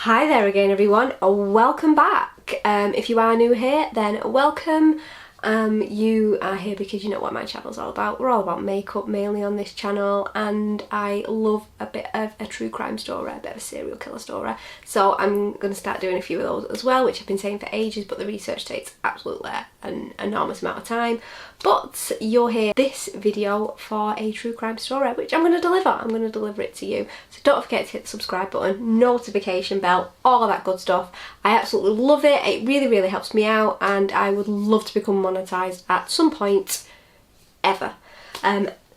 Hi there again everyone, welcome back. If you are new here, then welcome. You are here because you know what my channel's all about. We're all about makeup mainly on this channel, and I love a bit of a true crime story, a bit of a serial killer story. So I'm going to start doing a few of those as well, which I've been saying for ages, but the research takes absolutely an enormous amount of time. But you're here this video for a true crime story, which I'm going to deliver. I'm going to deliver it to you. So don't forget to hit the subscribe button, notification bell, all of that good stuff. I absolutely love it. It really helps me out, and I would love to become monetized at some point ever.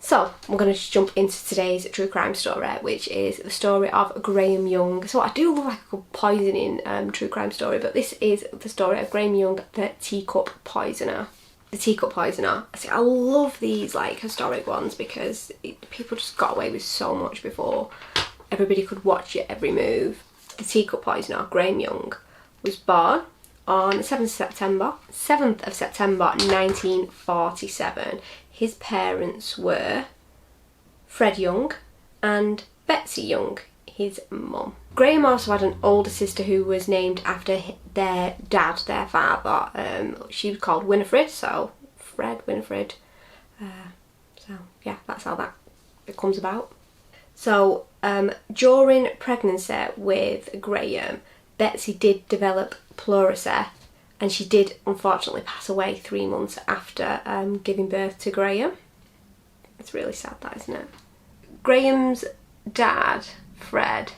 So we're going to just jump into today's true crime story, which is the story of Graham Young. So I do love like a poisoning true crime story, but this is the story of Graham Young, the teacup poisoner. The teacup poisoner. See, I love these like historic ones because people just got away with so much before everybody could watch your every move. The teacup poisoner, Graham Young, was born on 7th of September 1947. His parents were Fred Young and Betsy Young, his mum. Graham also had an older sister who was named after their dad, their father. She was called Winifred, so Fred, Winifred. So yeah, that's how that comes about. So during pregnancy with Graham, Betsy did develop pleurisy, and she did unfortunately pass away 3 months after giving birth to Graham. It's really sad, that, isn't it? Graham's dad, Fred,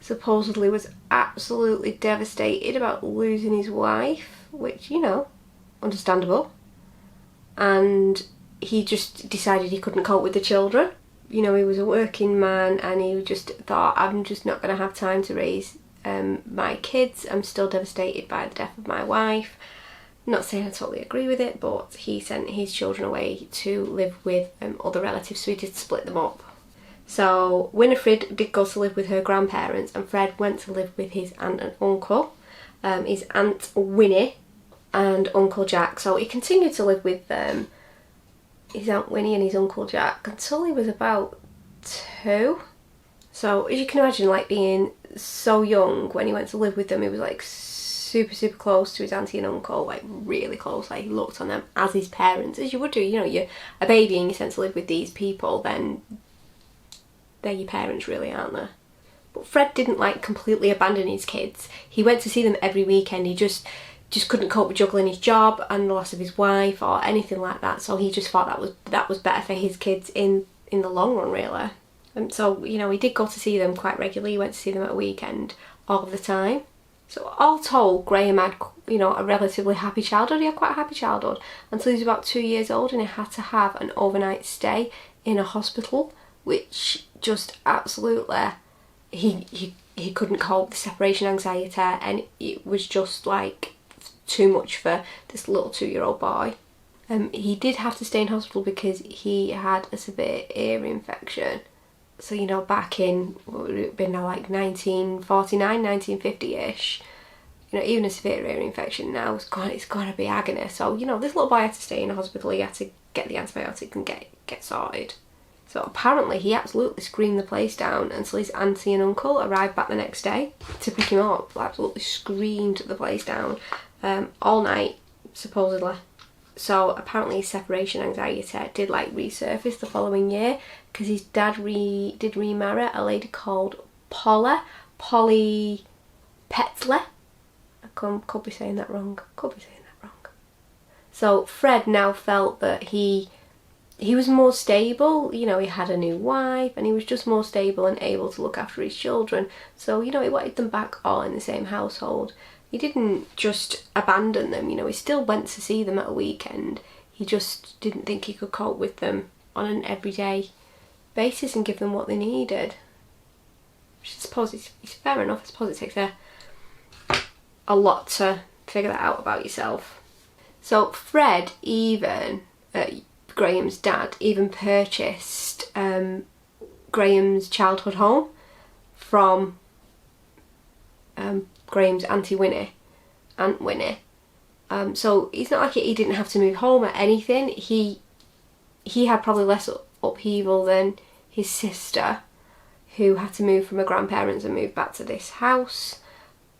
supposedly was absolutely devastated about losing his wife, which, you know, understandable. And he just decided he couldn't cope with the children. You know, he was a working man and he just thought, I'm just not going to have time to raise my kids. I'm still devastated by the death of my wife. Not saying I totally agree with it, but he sent his children away to live with other relatives, so he did split them up. So Winifred did go to live with her grandparents, and Fred went to live with his aunt and uncle, his aunt Winnie and Uncle Jack. So he continued to live with his aunt Winnie and his uncle Jack until he was about 2. So as you can imagine, like being so young when he went to live with them, he was like super close to his auntie and uncle, like really close. Like he looked on them as his parents, as you would do. You know, you're a baby and you're sent to live with these people, then they're your parents really, aren't they? But Fred didn't like completely abandon his kids. He went to see them every weekend. He just couldn't cope with juggling his job and the loss of his wife or anything like that. So he just thought that was better for his kids in the long run, really. And so, you know, he did go to see them quite regularly. He went to see them at a weekend all of the time. So all told, Graham had, you know, a relatively happy childhood. He had quite a happy childhood until he was about 2 years old, and he had to have an overnight stay in a hospital, which just absolutely, he couldn't cope with the separation anxiety, and it was just like too much for this little 2-year-old boy. He did have to stay in hospital because he had a severe ear infection. So, you know, back in, what would it have been now, like 1949, 1950-ish, you know, even a severe ear infection now, it's going to be agony. So, you know, this little boy had to stay in a hospital. He had to get the antibiotic and get sorted. So apparently he absolutely screamed the place down until his auntie and uncle arrived back the next day to pick him up. Absolutely screamed the place down all night, supposedly. So apparently his separation anxiety did like resurface the following year because his dad did remarry a lady called Polly Petley. I could be saying that wrong. So Fred now felt that he was more stable. You know, he had a new wife and he was just more stable and able to look after his children. So, you know, he wanted them back all in the same household. He didn't just abandon them, you know, he still went to see them at a weekend. He just didn't think he could cope with them on an everyday basis and give them what they needed. Which I suppose is fair enough. I suppose it takes a lot to figure that out about yourself. So Fred Graham's dad even purchased Graham's childhood home from Graham's Aunt Winnie. So it's not like he didn't have to move home or anything. He had probably less upheaval than his sister, who had to move from her grandparents and move back to this house.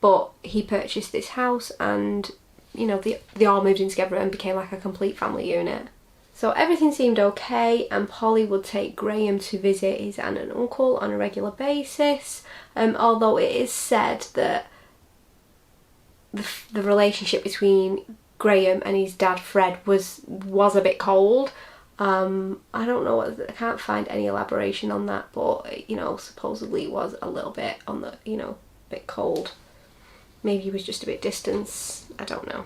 But he purchased this house and, you know, they all moved in together and became like a complete family unit. So everything seemed okay, and Polly would take Graham to visit his aunt and uncle on a regular basis, although it is said that the relationship between Graham and his dad Fred was a bit cold. I don't know, I can't find any elaboration on that, but, you know, supposedly it was a little bit on the, you know, bit cold. Maybe he was just a bit distant, I don't know.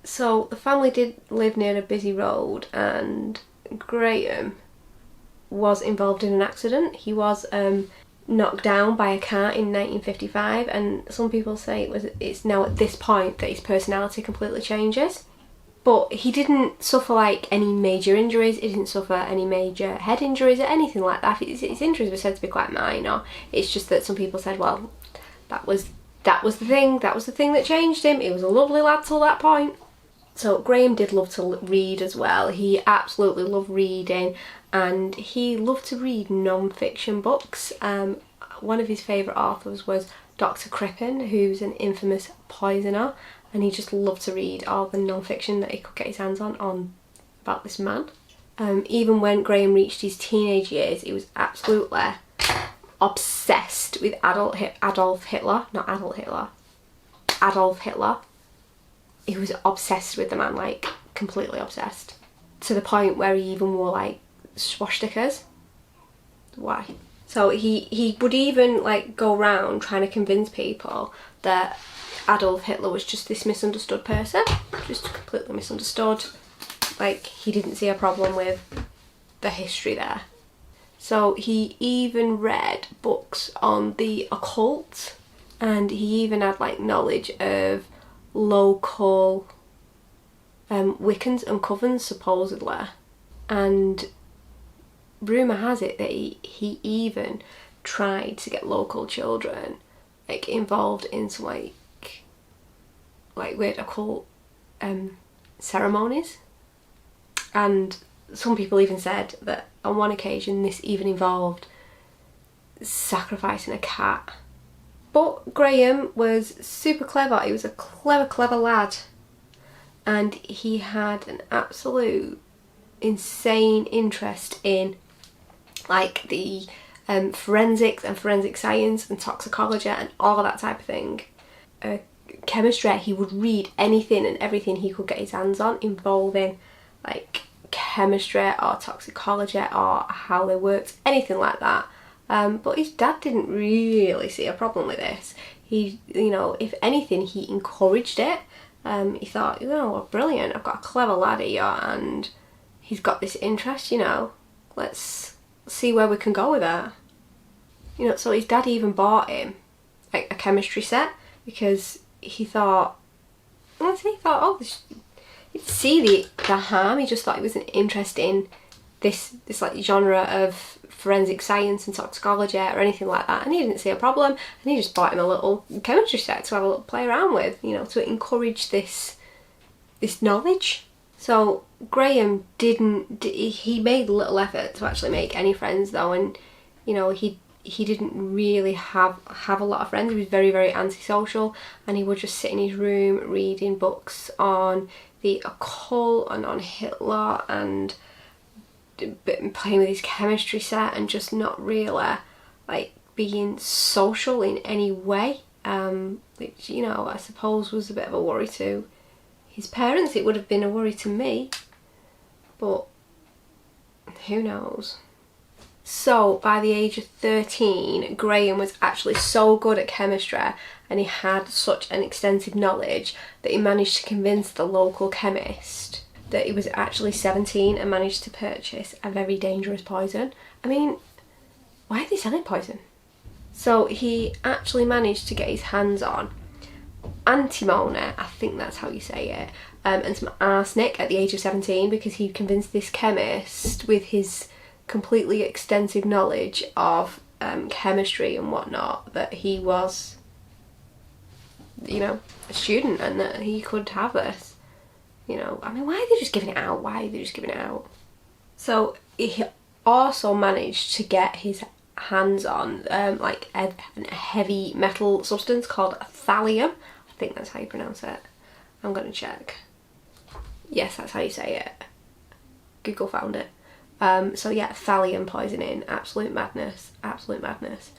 So the family did live near a busy road, and Graham was involved in an accident. He was knocked down by a car in 1955, and some people say it's now at this point that his personality completely changes. But he didn't suffer like any major injuries, he didn't suffer any major head injuries or anything like that. His injuries were said to be quite minor. It's just that some people said, well, that was the thing that changed him. He was a lovely lad till that point. So Graham did love to read as well. He absolutely loved reading, and he loved to read non-fiction books. One of his favourite authors was Dr. Crippen, who's an infamous poisoner, and he just loved to read all the non-fiction that he could get his hands on about this man. Even when Graham reached his teenage years, he was absolutely obsessed with Adolf Hitler. He was obsessed with the man, like completely obsessed, to the point where he even wore like swastikas. Why? So he would even like go around trying to convince people that Adolf Hitler was just this misunderstood person, just completely misunderstood. Like, he didn't see a problem with the history there. So he even read books on the occult, and he even had like knowledge of local Wiccans and covens, supposedly. And rumour has it that he even tried to get local children like involved in some like weird occult ceremonies. And some people even said that on one occasion this even involved sacrificing a cat. But Graham was super clever. He was a clever lad, and he had an absolute insane interest in like the forensics and forensic science and toxicology and all of that type of thing. Chemistry, he would read anything and everything he could get his hands on involving like chemistry or toxicology or how they worked, anything like that. But his dad didn't really see a problem with this. He, you know, if anything, he encouraged it. He thought, you know, brilliant, I've got a clever lad here and he's got this interest, you know, let's see where we can go with that. You know, so his dad even bought him like a chemistry set because he thought, oh, he'd see the harm. He just thought it was an interest in this like genre of forensic science and toxicology or anything like that, and he didn't see a problem, and he just bought him a little chemistry set to have a little play around with, you know, to encourage this knowledge. So Graham he made little effort to actually make any friends though, and you know, he didn't really have a lot of friends. He was very, very antisocial, and he would just sit in his room reading books on the occult and on Hitler and playing with his chemistry set and just not really like being social in any way, which, you know, I suppose was a bit of a worry to his parents. It would have been a worry to me, but who knows. So by the age of 13, Graham was actually so good at chemistry and he had such an extensive knowledge that he managed to convince the local chemist that he was actually 17 and managed to purchase a very dangerous poison. I mean, why are they selling poison? So he actually managed to get his hands on antimony, I think that's how you say it, and some arsenic at the age of 17, because he convinced this chemist with his completely extensive knowledge of chemistry and whatnot that he was, you know, a student and that he could have this. You know, I mean, why are they just giving it out? So he also managed to get his hands on like a heavy metal substance called thallium. I think that's how you pronounce it. I'm gonna check. Yes, that's how you say it. Google found it. So yeah, thallium poisoning, absolute madness, absolute madness.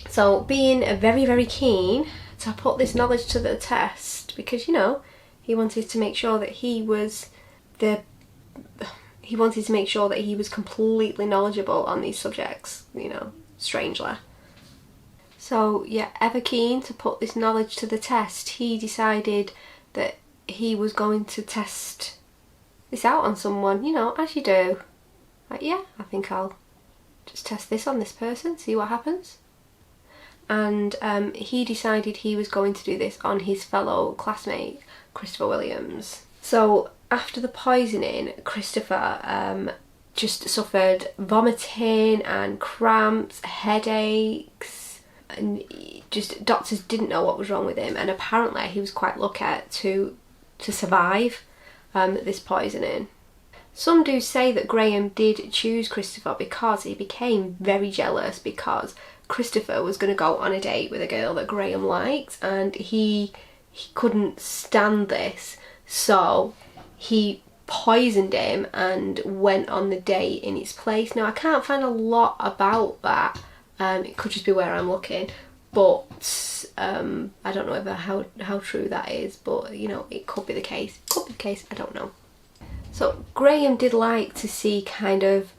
So being very, very keen to put this knowledge to the test, because, you know, he wanted to make sure that he was completely knowledgeable on these subjects, you know, strangely. So yeah, ever keen to put this knowledge to the test, he decided that he was going to test this out on someone, you know, as you do. Like, yeah, I think I'll just test this on this person, see what happens. And he decided he was going to do this on his fellow classmate, Christopher Williams. So after the poisoning, Christopher just suffered vomiting and cramps, headaches, and just doctors didn't know what was wrong with him, and apparently he was quite lucky to survive this poisoning. Some do say that Graham did choose Christopher because he became very jealous, because Christopher was going to go on a date with a girl that Graham liked, and he couldn't stand this, so he poisoned him and went on the date in his place. Now, I can't find a lot about that. It could just be where I'm looking, but I don't know whether how true that is, but, you know, it could be the case. It could be the case, I don't know. So Graham did like to see kind of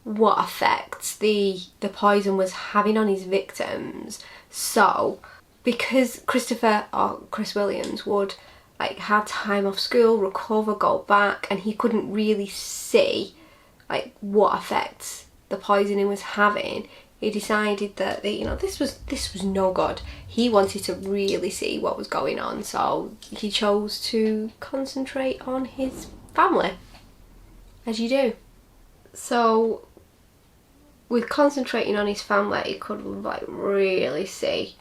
what effects the poison was having on his victims. So because Christopher, or Chris Williams, would like have time off school, recover, go back, and he couldn't really see like what effects the poisoning was having, he decided that you know, this was no good. He wanted to really see what was going on, so he chose to concentrate on his family, as you do. So with concentrating on his family, he could like really see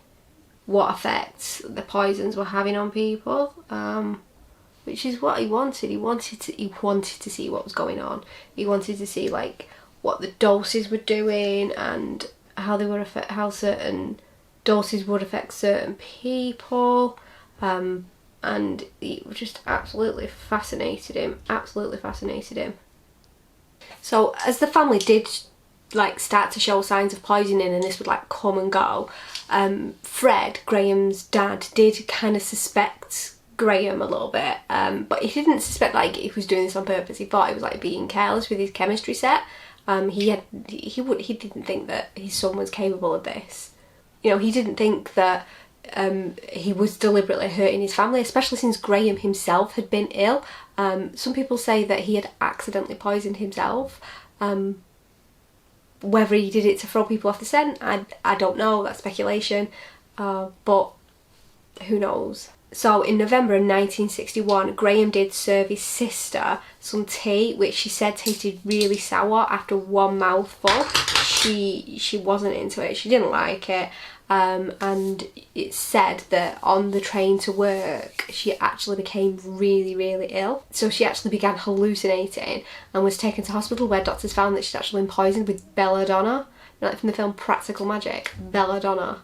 what effects the poisons were having on people, which is what he wanted. He wanted to see what was going on. He wanted to see like what the doses were doing and how they would affect, how certain doses would affect certain people, and it just absolutely fascinated him. So as the family did like start to show signs of poisoning, and this would like come and go, Fred, Graham's dad, did kind of suspect Graham a little bit, but he didn't suspect like he was doing this on purpose. He thought he was like being careless with his chemistry set. He didn't think that his son was capable of this. You know, he didn't think that he was deliberately hurting his family, especially since Graham himself had been ill. Some people say that he had accidentally poisoned himself. Whether he did it to throw people off the scent, I don't know, that's speculation, but who knows. So in November of 1961, Graham did serve his sister some tea, which she said tasted really sour after one mouthful. She wasn't into it, she didn't like it, and it said that on the train to work she actually became really, really ill. So she actually began hallucinating and was taken to hospital, where doctors found that she'd actually been poisoned with belladonna, like from the film Practical Magic. Belladonna,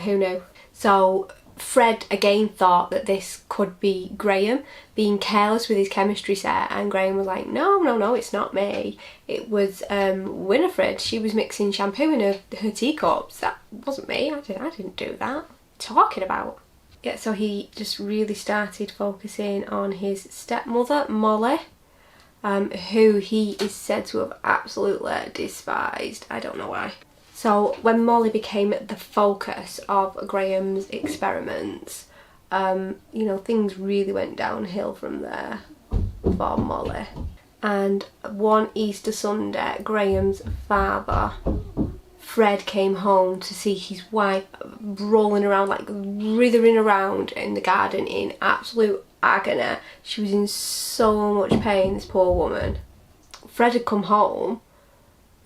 who knew? So Fred again thought that this could be Graham being careless with his chemistry set, and Graham was like, no, it's not me. It was Winifred. She was mixing shampoo in her teacups. That wasn't me. I didn't do that. What are you talking about? Yeah, so he just really started focusing on his stepmother, Molly, who he is said to have absolutely despised. I don't know why. So when Molly became the focus of Graham's experiments, you know, things really went downhill from there for Molly. And one Easter Sunday, Graham's father, Fred, came home to see his wife rolling around, like writhing around in the garden in absolute agony. She was in so much pain, this poor woman. Fred had come home,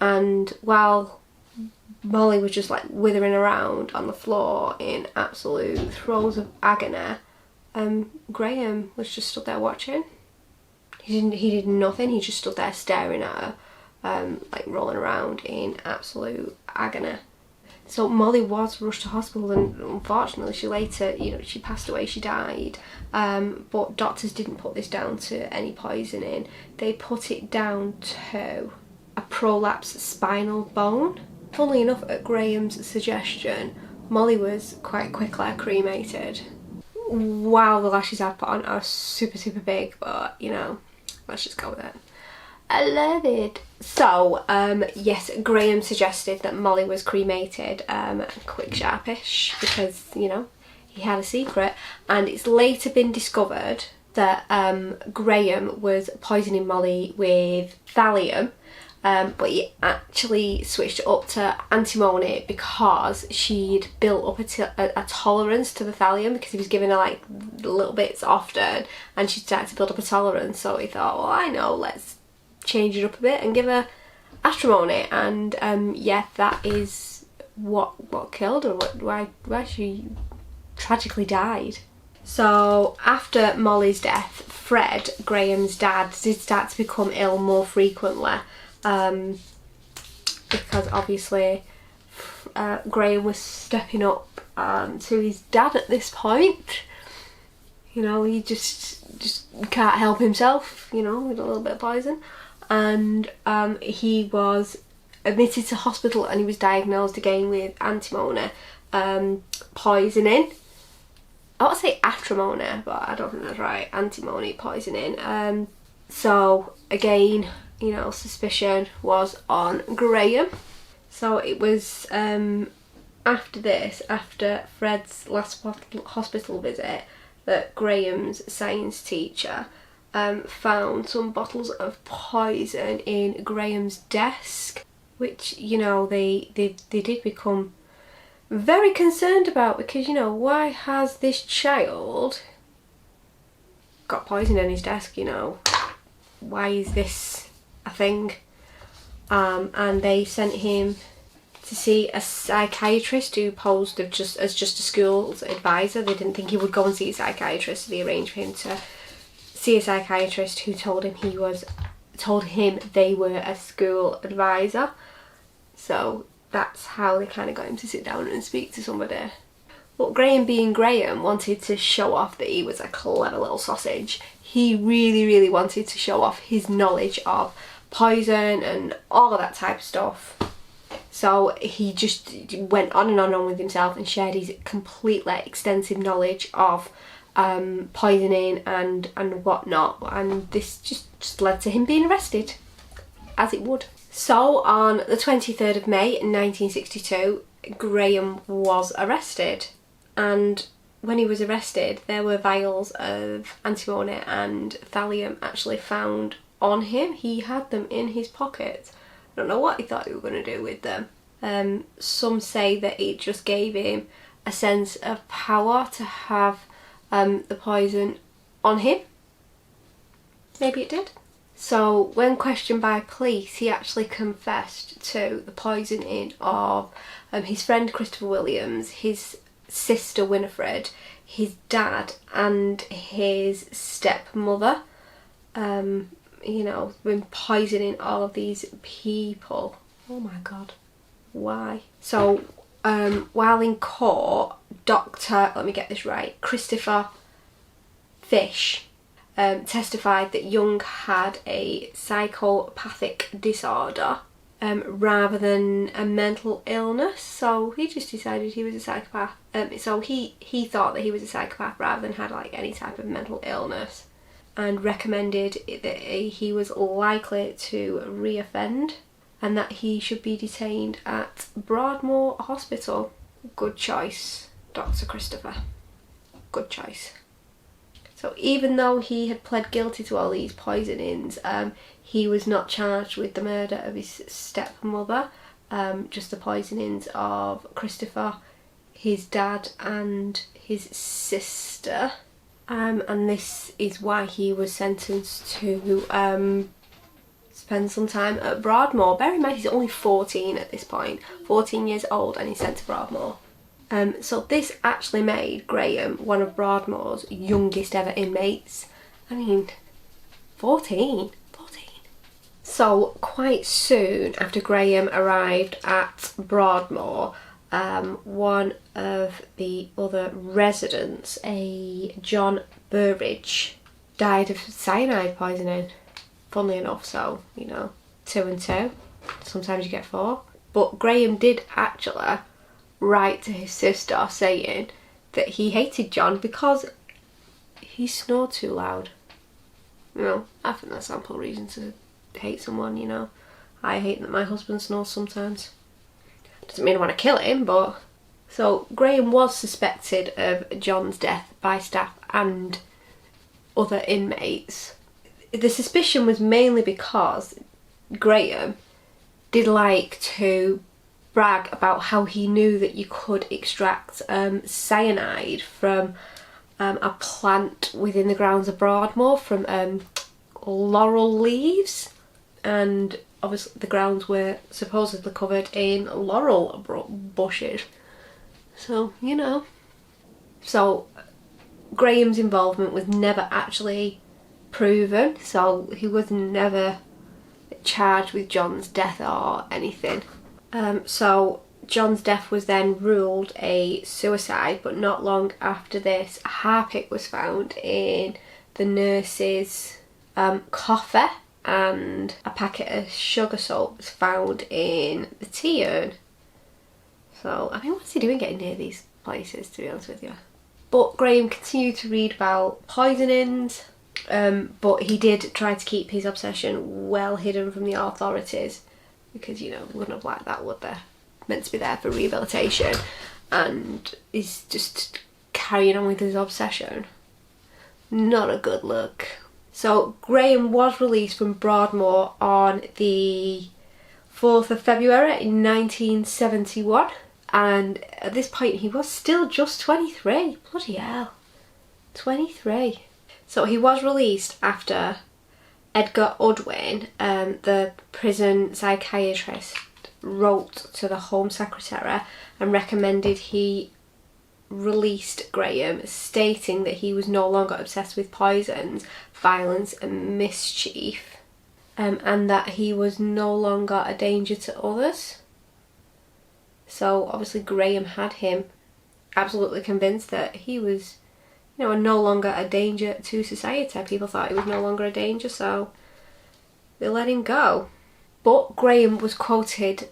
and while Molly was just like withering around on the floor in absolute throes of agony, Graham was just stood there watching. He did nothing, he just stood there staring at her. like rolling around in absolute agony. So Molly was rushed to hospital, and unfortunately she passed away, she died. But doctors didn't put this down to any poisoning. They put it down to a prolapsed spinal bone. Funnily enough, at Graham's suggestion, Molly was quite quickly cremated. Wow, the lashes I've put on are super, super big, but you know, let's just go with it. I love it. So, yes, Graham suggested that Molly was cremated, quick sharpish, because, you know, he had a secret. And it's later been discovered that Graham was poisoning Molly with thallium, but he actually switched it up to antimony because she'd built up a tolerance to the thallium, because he was giving her like little bits often and she started to build up a tolerance. So he thought, well, I know, let's change it up a bit and give her acrimony. And yeah, that is what killed her, why she tragically died. So after Molly's death, Fred, Graham's dad, did start to become ill more frequently, because obviously Graham was stepping up to his dad at this point. You know, he just can't help himself, you know, with a little bit of poison. And he was admitted to hospital and he was diagnosed again with antimony poisoning. I want to say acrimony, but I don't think that's right. Antimony poisoning. So again, you know, suspicion was on Graham. So it was after this, after Fred's last hospital visit, that Graham's science teacher found some bottles of poison in Graham's desk, which, you know, they did become very concerned about, because, you know, why has this child got poison in his desk, you know? Why is this a thing? And they sent him to see a psychiatrist who posed as just a school's advisor. They didn't think he would go and see a psychiatrist, so they arranged for him to see a psychiatrist who told him they were a school advisor. So that's how they kind of got him to sit down and speak to somebody. But Graham, being Graham, wanted to show off that he was a clever little sausage. He really, really wanted to show off his knowledge of poison and all of that type of stuff. So he just went on and on with himself and shared his completely extensive knowledge of poisoning and whatnot, and this just led to him being arrested, as it would. So on the 23rd of May 1962, Graham was arrested, and when he was arrested there were vials of antimony and thallium actually found on him. He had them in his pocket. I don't know what he thought he was going to do with them. Some say that it just gave him a sense of power to have the poison on him. Maybe it did. So when questioned by police, he actually confessed to the poisoning of his friend Christopher Williams, his sister Winifred, his dad and his stepmother. You know, been poisoning all of these people. Oh my god, why? So while in court, let me get this right, Christopher Fish testified that Young had a psychopathic disorder rather than a mental illness. So he just decided he was a psychopath. So he thought that he was a psychopath rather than had like any type of mental illness, and recommended that he was likely to reoffend and that he should be detained at Broadmoor Hospital. Good choice, Dr. Christopher. Good choice. So even though he had pled guilty to all these poisonings, he was not charged with the murder of his stepmother, just the poisonings of Christopher, his dad and his sister. And this is why he was sentenced to spend some time at Broadmoor. Bear in mind he's only 14 at this point, 14 years old, and he's sent to Broadmoor. So this actually made Graham one of Broadmoor's youngest ever inmates. I mean, 14. So quite soon after Graham arrived at Broadmoor, one of the other residents, a John Burridge, died of cyanide poisoning. Funnily enough, so, you know, 2 and 2. Sometimes you get 4. But Graham did actually write to his sister saying that he hated John because he snored too loud. You know, I think that's ample reason to hate someone, you know. I hate that my husband snores sometimes. Doesn't mean I want to kill him, but... So Graham was suspected of John's death by staff and other inmates. The suspicion was mainly because Graham did like to brag about how he knew that you could extract cyanide from a plant within the grounds of Broadmoor, from laurel leaves, and obviously the grounds were supposedly covered in laurel bushes, so you know. So Graham's involvement was never actually proven, so he was never charged with John's death or anything. So John's death was then ruled a suicide, but not long after this, a harpic was found in the nurse's coffee, and a packet of sugar salt was found in the tea urn. So, I mean, what's he doing getting near these places, to be honest with you? But Graham continued to read about poisonings, but he did try to keep his obsession well hidden from the authorities, because, you know, wouldn't have liked that, would they? Meant to be there for rehabilitation, and he's just carrying on with his obsession. Not a good look. So Graham was released from Broadmoor on the 4th of February in 1971, and at this point he was still just 23. Bloody hell. 23. So he was released after Edgar Udwin, the prison psychiatrist, wrote to the Home Secretary and recommended he released Graham, stating that he was no longer obsessed with poisons, violence and mischief, and that he was no longer a danger to others. So obviously Graham had him absolutely convinced that he was, you know, no longer a danger to society. People thought he was no longer a danger, so they let him go. But Graham was quoted,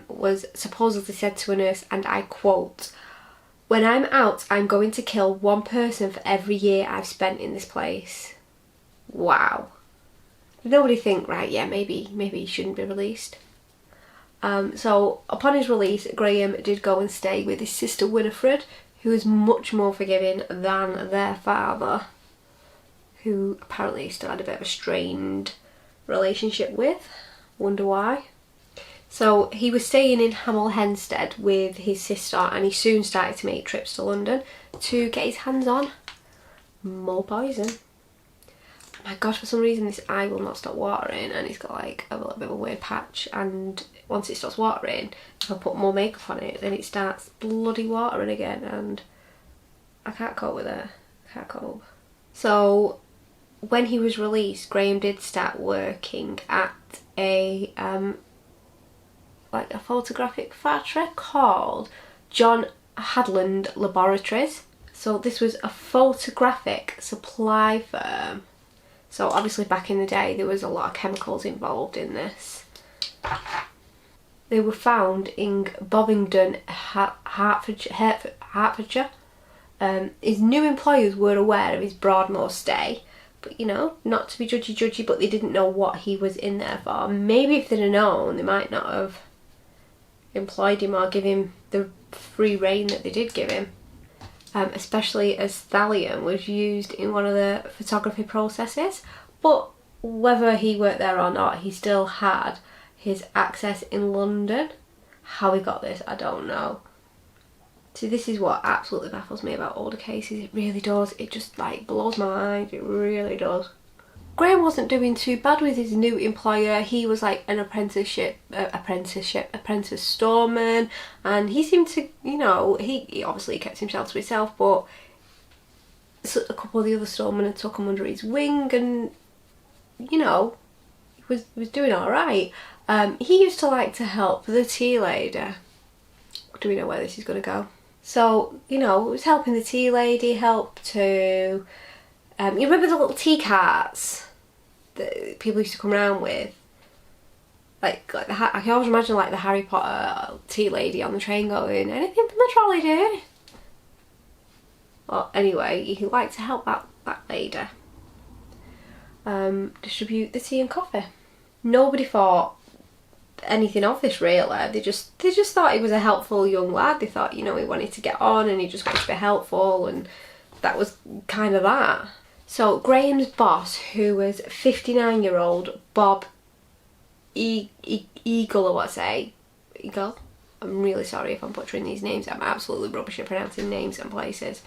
was supposedly said to a nurse, and I quote, "When I'm out, I'm going to kill one person for every year I've spent in this place." Wow. Did nobody think, right, yeah, maybe he shouldn't be released? So upon his release, Graham did go and stay with his sister Winifred, who was much more forgiving than their father, who apparently still had a bit of a strained relationship with. Wonder why. So he was staying in Hamel Hempstead with his sister, and he soon started to make trips to London to get his hands on more poison. My god, for some reason this eye will not stop watering, and it's got like a little bit of a weird patch, and once it stops watering, if I put more makeup on it, then it starts bloody watering again, and I can't cope with it. I can't cope. So when he was released, Graham did start working at a like a photographic factory called John Hadland Laboratories. So this was a photographic supply firm. So obviously back in the day there was a lot of chemicals involved in this. They were found in Bovingdon, Hertfordshire. His new employers were aware of his Broadmoor stay, but you know, not to be judgy, but they didn't know what he was in there for. Maybe if they'd have known, they might not have employed him or give him the free rein that they did give him. Especially as thallium was used in one of the photography processes, but whether he worked there or not, he still had his access in London. How he got this, I don't know. See, this is what absolutely baffles me about older cases. It really does. It just like blows my mind. It really does. Graham wasn't doing too bad with his new employer. He was like an apprentice storeman, and he seemed to, you know, he obviously kept himself to himself, but a couple of the other storemen had took him under his wing, and you know, was doing all right. He used to like to help the tea lady. Do we know where this is going to go? So, you know, it was helping the tea lady, help to... you remember the little tea carts that people used to come around with? I can always imagine like the Harry Potter tea lady on the train going, anything from the trolley, dear? Well, anyway, he liked to help that lady distribute the tea and coffee. Nobody thought anything of this really. They just thought he was a helpful young lad. They thought, you know, he wanted to get on and he just wanted to be helpful, and that was kind of that. So Graham's boss, who was 59-year-old Bob Eagle, or what I say, Eagle? I'm really sorry if I'm butchering these names. I'm absolutely rubbish at pronouncing names and places.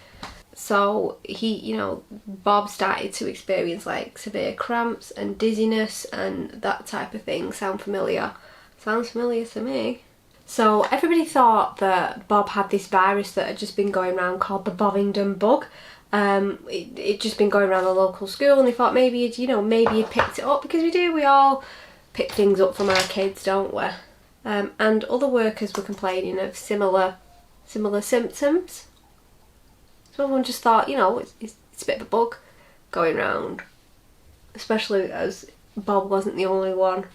So he, you know, Bob started to experience like severe cramps and dizziness and that type of thing. Sound familiar? Sounds familiar to me. So everybody thought that Bob had this virus that had just been going around called the Bovingdon bug. It'd just been going around the local school, and they thought maybe he'd picked it up, because we all pick things up from our kids, don't we? And other workers were complaining of similar symptoms. So everyone just thought, you know, it's a bit of a bug going round, especially as Bob wasn't the only one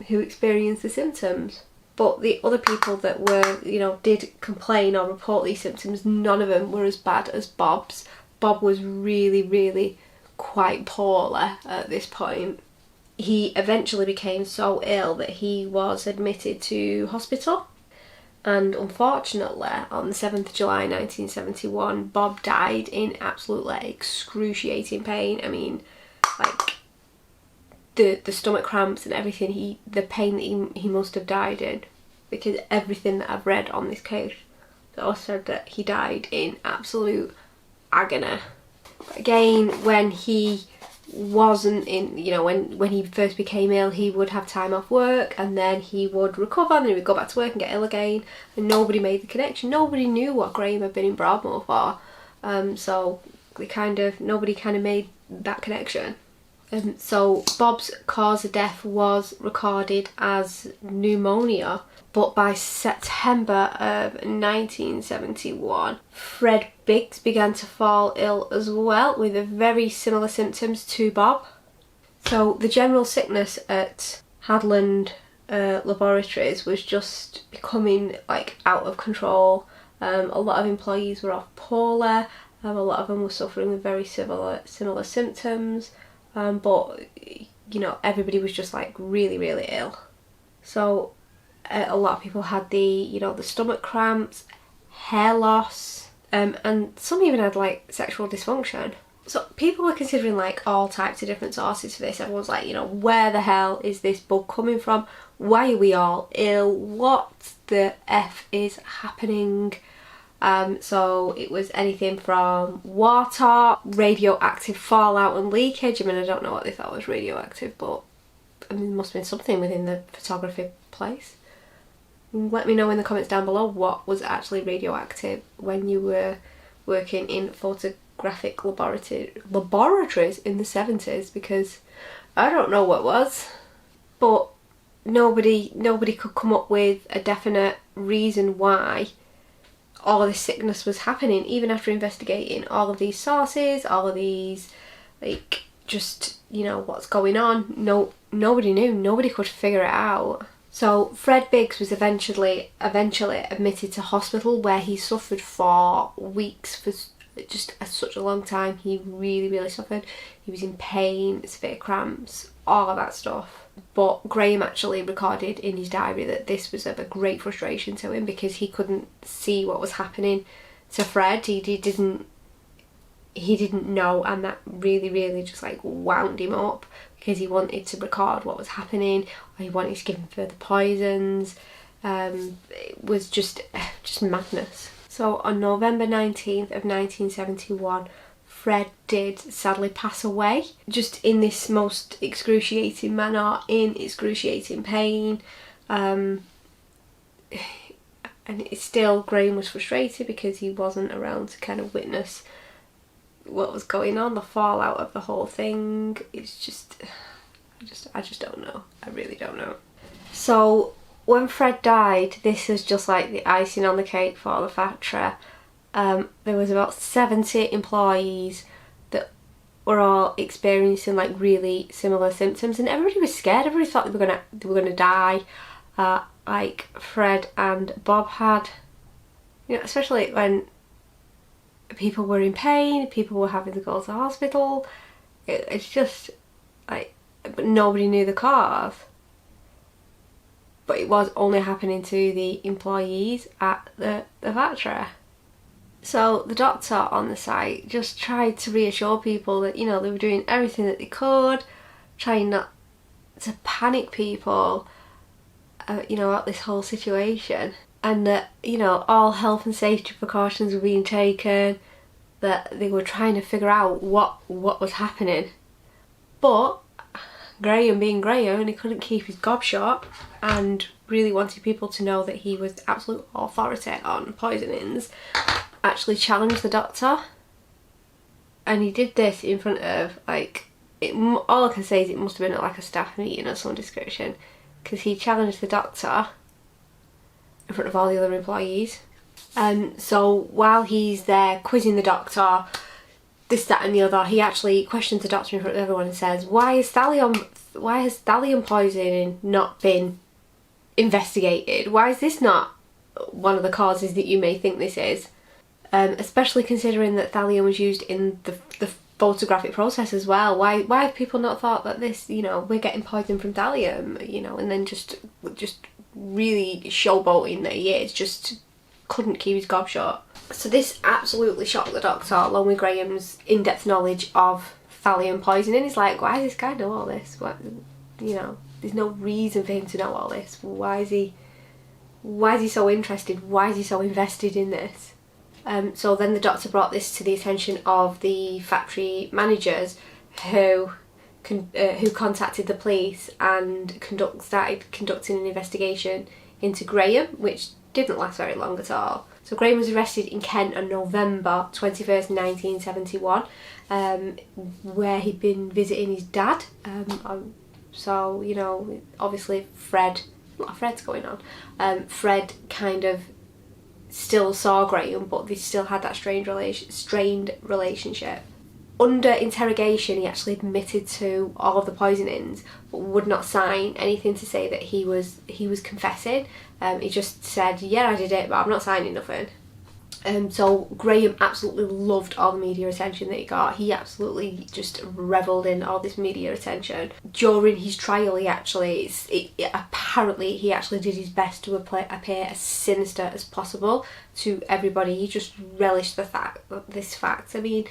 who experienced the symptoms. But the other people that were, you know, did complain or report these symptoms, none of them were as bad as Bob's. Bob was really, really quite poorly at this point. He eventually became so ill that he was admitted to hospital. And unfortunately, on the 7th of July 1971, Bob died in absolutely excruciating pain. I mean, like, the stomach cramps and everything, the pain that he must have died in, because everything that I've read on this case all said that he died in absolute agony. Again, when he wasn't in, you know, when he first became ill, he would have time off work and then he would recover and then he would go back to work and get ill again, and nobody made the connection. Nobody knew what Graham had been in Broadmoor for, so nobody kind of made that connection. So Bob's cause of death was recorded as pneumonia, but by September of 1971, Fred Biggs began to fall ill as well, with very similar symptoms to Bob. So the general sickness at Hadland Laboratories was just becoming like out of control. A lot of employees were off poorly, a lot of them were suffering with very similar symptoms. But, you know, everybody was just like really, really ill. So a lot of people had the stomach cramps, hair loss, and some even had like sexual dysfunction. So people were considering like all types of different sources for this. Everyone's like, you know, where the hell is this bug coming from? Why are we all ill? What the F is happening? So it was anything from water, radioactive fallout and leakage. I mean, I don't know what they thought was radioactive, but I mean, there must have been something within the photography place. Let me know in the comments down below what was actually radioactive when you were working in photographic laboratories in the 70s, because I don't know what was. But nobody could come up with a definite reason why all of this sickness was happening, even after investigating all of these sources, all of these, like, just, you know, what's going on. Nobody knew. Nobody could figure it out. So Fred Biggs was eventually admitted to hospital, where he suffered for weeks, for just such a long time. He really, really suffered. He was in pain, severe cramps, all of that stuff. But Graham actually recorded in his diary that this was of a great frustration to him, because he couldn't see what was happening to Fred. He didn't know, and that really, really just like wound him up, because he wanted to record what was happening, or he wanted to give him further poisons. It was just madness. So on November 19th of 1971, Fred did sadly pass away, just in this most excruciating manner, in excruciating pain. And it's still, Graham was frustrated because he wasn't around to kind of witness what was going on, the fallout of the whole thing. It's just, I just don't know. I really don't know. So when Fred died, this was just like the icing on the cake for the factory. There was about 70 employees that were all experiencing like really similar symptoms, and everybody was scared. Everybody thought they were gonna die. Like Fred and Bob had, you know, especially when people were in pain, people were having to go to the hospital. It's just like, but nobody knew the cause. But it was only happening to the employees at the factory. So the doctor on the site just tried to reassure people that, you know, they were doing everything that they could, trying not to panic people, you know, about this whole situation. And that, you know, all health and safety precautions were being taken, that they were trying to figure out what was happening. But Graham being Graham, and he couldn't keep his gob shut, and really wanted people to know that he was the absolute authority on poisonings, actually challenged the doctor. And he did this in front of, like, all I can say is it must have been at like a staff meeting of some description, because he challenged the doctor in front of all the other employees. So while he's there quizzing the doctor, this, that and the other, he actually questions the doctor in front of everyone and says, why has thallium poisoning not been investigated? Why is this not one of the causes that you may think this is? Especially considering that thallium was used in the photographic process as well. Why have people not thought that this, you know, we're getting poisoned from thallium, you know, and then just really showboating that he is, just couldn't keep his gob shut. So this absolutely shocked the doctor, along with Graham's in-depth knowledge of thallium poisoning. He's like, why does this guy know all this? What, you know, there's no reason for him to know all this. Why is he so interested? Why is he so invested in this? So then the doctor brought this to the attention of the factory managers, who contacted the police and started conducting an investigation into Graham, which didn't last very long at all. So Graham was arrested in Kent on November 21st, 1971, where he'd been visiting his dad. So, you know, obviously a lot of Fred's going on. Fred kind of still saw Graham, but they still had that strained relationship. Under interrogation, he actually admitted to all of the poisonings, but would not sign anything to say that he was confessing. He just said, yeah, I did it, but I'm not signing nothing. So Graham absolutely loved all the media attention that he got. He absolutely just revelled in all this media attention. During his trial, apparently he actually did his best to appear as sinister as possible to everybody. He just relished this fact. I mean,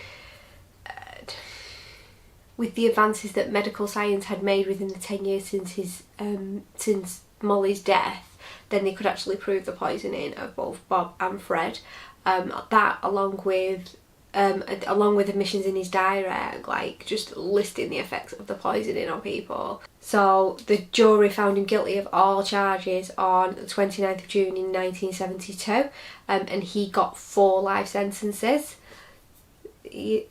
with the advances that medical science had made within the 10 years since Molly's death, then they could actually prove the poisoning of both Bob and Fred. That, along with admissions in his diary, like just listing the effects of the poisoning on people. So the jury found him guilty of all charges on the 29th of June in 1972, and he got 4 life sentences. You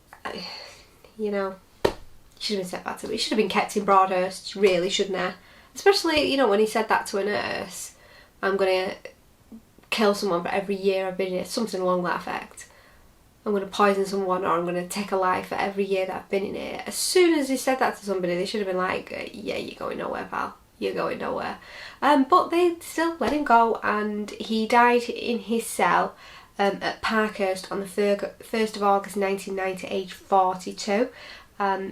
know, should have been sent back to him. He should have been kept in Broadhurst, really, shouldn't he? Especially, you know, when he said that to a nurse, I'm going to kill someone for every year I've been here, something along that effect. I'm going to poison someone, or I'm going to take a life for every year that I've been in here. As soon as he said that to somebody, they should have been like, yeah, you're going nowhere, pal. You're going nowhere. But they still let him go, and he died in his cell at Parkhurst on the 1st of August 1990, aged 42.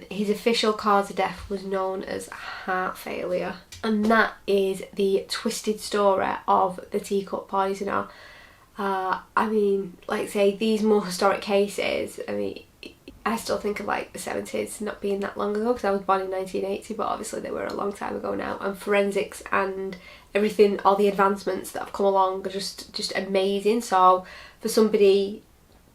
His official cause of death was known as heart failure. And that is the twisted story of the teacup poisoner. I mean, like say, these more historic cases, I mean, I still think of like the 70s not being that long ago, because I was born in 1980, but obviously they were a long time ago now, and forensics and everything, all the advancements that have come along are just amazing. So for somebody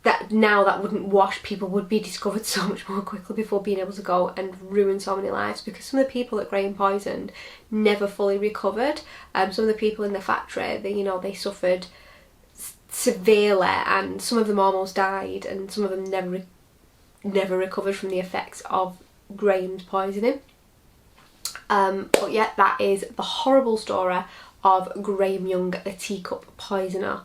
that now that wouldn't wash, people would be discovered so much more quickly before being able to go and ruin so many lives, because some of the people that Graham poisoned never fully recovered. Some of the people in the factory, they suffered severely, and some of them almost died, and some of them never recovered from the effects of Graham's poisoning. But yeah, that is the horrible story of Graham Young, the teacup poisoner.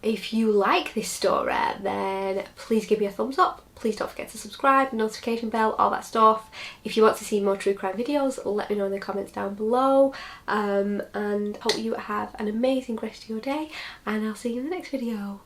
If you like this story, then please give me a thumbs up. Please don't forget to subscribe, notification bell, all that stuff. If you want to see more true crime videos, let me know in the comments down below. And hope you have an amazing rest of your day, and I'll see you in the next video.